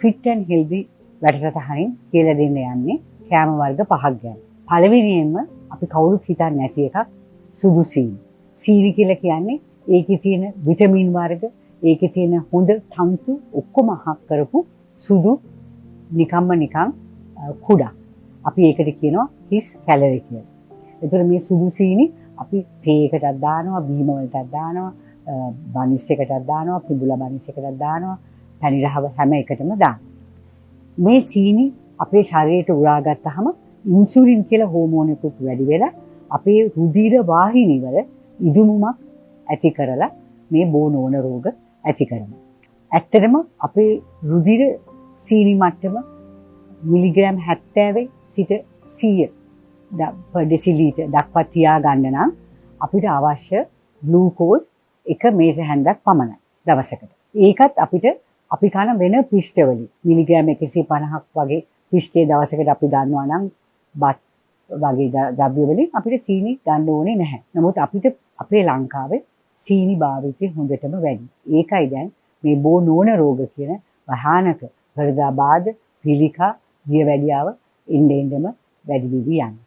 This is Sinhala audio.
ෆිට් ඇන්ඩ් හෙල්දි වැඩසටහනින් කියලා දෙන්න යන්නේ කෑම වර්ග 5ක් ගැන. පළවෙනියෙන්ම අපි කවුරුත් හිතන්නේ නැති එකක් සුදු සීනි. සීනි කියලා කියන්නේ ඒකේ තියෙන විටමින් වර්ග, ඒකේ තියෙන හොඳ තන්තු ඔක්කොම අහක් කරපු සුදු නිකන් කුඩා. අපි ඒකට කියනවා හිස් කැලරි කියලා. ඒතර මේ සුදු සීනි අපි තේ එකටත් දානවා, බීම වලටත් දානවා, බනිස් එකටත් දානවා, පිඹුලා බනිස් එකටත් දානවා, පැණිරහව හැම එකටම දානවා. මේ සීනි අපේ ශරීරයට උරා ගත්තාම ඉන්සුලින් කියලා හෝමෝන එකක් වැඩි වෙලා අපේ රුධිර වාහිනී වල ඉදුමුමක් ඇති කරලා මේ බෝනෝන රෝග ඇති කරනවා. ඇත්තටම අපේ රුධිර සීනි මට්ටම මිලිග්‍රෑම් 70 සිට 100 per deciliter දක්වා තියාගන්න නම් අපිට අවශ්‍ය ග්ලූකෝස් එක මේස හැන්දක් පමණයි දවසකට. ඒකත් අපිට අපි කන වෙන පිෂ්ඨවලින් මිලිග්‍රෑම් 150ක් වගේ පිෂ්ඨයේ දවසකට අපි ගන්නවා නම් බත් වගේ ද්‍රව්‍ය වලින් අපිට සීනි ගන්න ඕනේ නැහැ. නමුත් අපිට අපේ ලංකාවේ සීනි භාවිතය හොඳටම වැඩි. ඒකයි දැන් මේ බෝනෝන රෝග කියන භයානක හෘදයාබාධ, පිළිකා, දියවැඩියාව එන්න එන්නම වැඩි වෙවි යන්නේ.